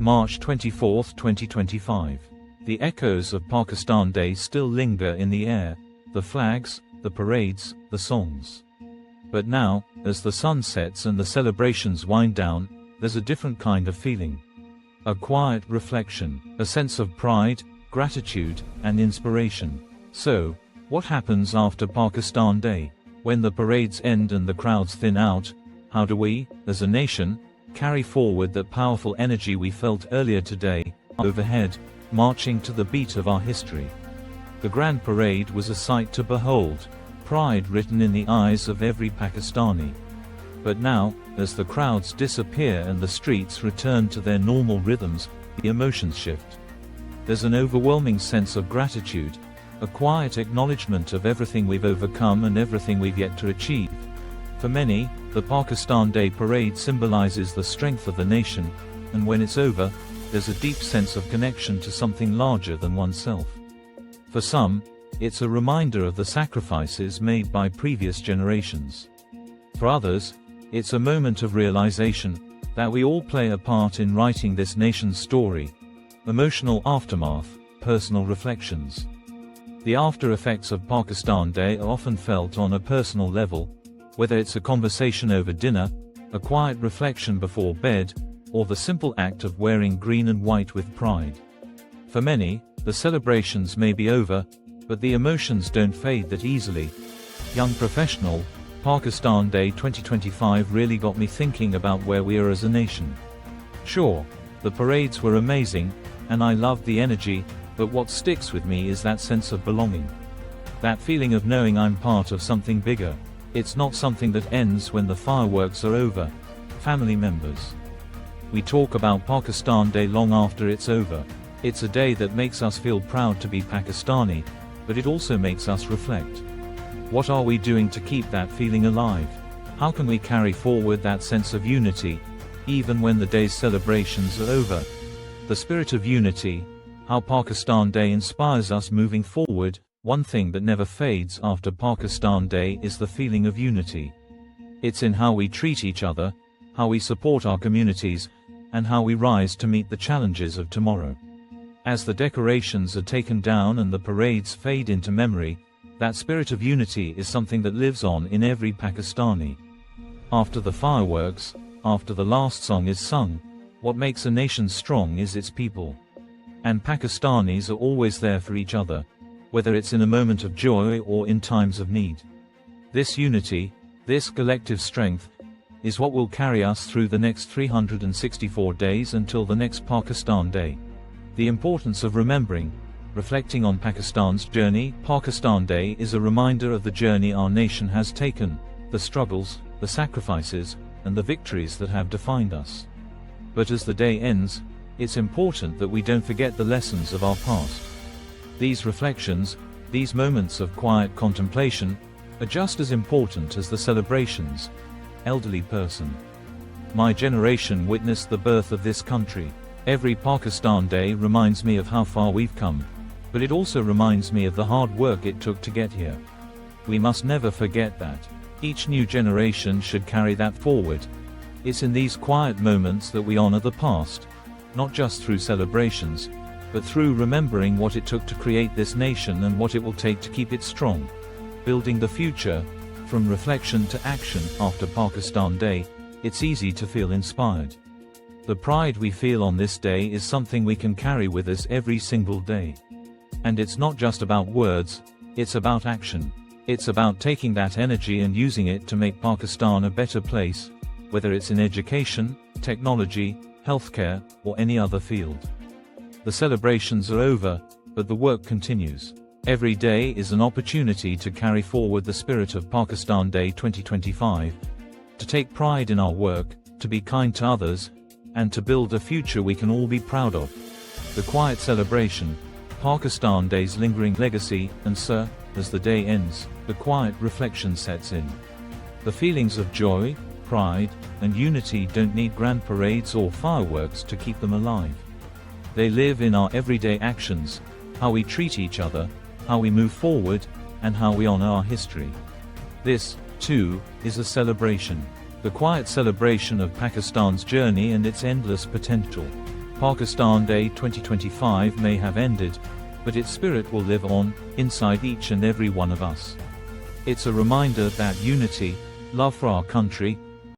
March 24, 2025. The echoes of Pakistan Day still linger in the air, the flags, the parades, the songs. But now, as the sun sets and the celebrations wind down, there's a different kind of feeling. A quiet reflection, a sense of pride, gratitude, and inspiration. So, what happens after Pakistan Day? When the parades end and the crowds thin out, how do we, as a nation, carry forward that powerful energy we felt earlier today, overhead, marching to the beat of our history? The Grand Parade was a sight to behold, pride written in the eyes of every Pakistani. But now, as the crowds disappear and the streets return to their normal rhythms, the emotions shift. There's an overwhelming sense of gratitude, a quiet acknowledgement of everything we've overcome and everything we've yet to achieve. For many, the Pakistan Day Parade symbolizes the strength of the nation, and when it's over, there's a deep sense of connection to something larger than oneself. For some, it's a reminder of the sacrifices made by previous generations. For others, it's a moment of realization that we all play a part in writing this nation's story. Emotional aftermath, personal reflections. The after effects of Pakistan Day are often felt on a personal level, whether it's a conversation over dinner, a quiet reflection before bed, or the simple act of wearing green and white with pride. For many, the celebrations may be over, but the emotions don't fade that easily. Young professional, Pakistan Day 2025 really got me thinking about where we are as a nation. Sure, the parades were amazing, and I loved the energy, but what sticks with me is that sense of belonging. That feeling of knowing I'm part of something bigger. It's not something that ends when the fireworks are over. Family members. We talk about Pakistan Day long after it's over. It's a day that makes us feel proud to be Pakistani, but it also makes us reflect. What are we doing to keep that feeling alive? How can we carry forward that sense of unity, even when the day's celebrations are over? The spirit of unity, how Pakistan Day inspires us moving forward. One thing that never fades after Pakistan Day is the feeling of unity. It's in how we treat each other, how we support our communities, and how we rise to meet the challenges of tomorrow. As the decorations are taken down and the parades fade into memory, that spirit of unity is something that lives on in every Pakistani. After the fireworks, after the last song is sung, what makes a nation strong is its people. And Pakistanis are always there for each other, whether it's in a moment of joy or in times of need. This unity, this collective strength, is what will carry us through the next 364 days until the next Pakistan Day. The importance of remembering, reflecting on Pakistan's journey. Pakistan Day is a reminder of the journey our nation has taken, the struggles, the sacrifices, and the victories that have defined us. But as the day ends, it's important that we don't forget the lessons of our past. These reflections, these moments of quiet contemplation, are just as important as the celebrations. Elderly person. My generation witnessed the birth of this country. Every Pakistan Day reminds me of how far we've come, but it also reminds me of the hard work it took to get here. We must never forget that. Each new generation should carry that forward. It's in these quiet moments that we honor the past, not just through celebrations, but through remembering what it took to create this nation and what it will take to keep it strong. Building the future, from reflection to action. After Pakistan Day, it's easy to feel inspired. The pride we feel on this day is something we can carry with us every single day. And it's not just about words, it's about action. It's about taking that energy and using it to make Pakistan a better place, whether it's in education, technology, healthcare, or any other field. The celebrations are over, but the work continues. Every day is an opportunity to carry forward the spirit of Pakistan Day 2025, to take pride in our work, to be kind to others, and to build a future we can all be proud of. The quiet celebration, Pakistan Day's lingering legacy, and as the day ends, the quiet reflection sets in. The feelings of joy, pride, and unity don't need grand parades or fireworks to keep them alive. They live in our everyday actions, how we treat each other, how we move forward, and how we honor our history. This, too, is a celebration. The quiet celebration of Pakistan's journey and its endless potential. Pakistan Day 2025 may have ended, but its spirit will live on, inside each and every one of us. It's a reminder that unity, love for our country,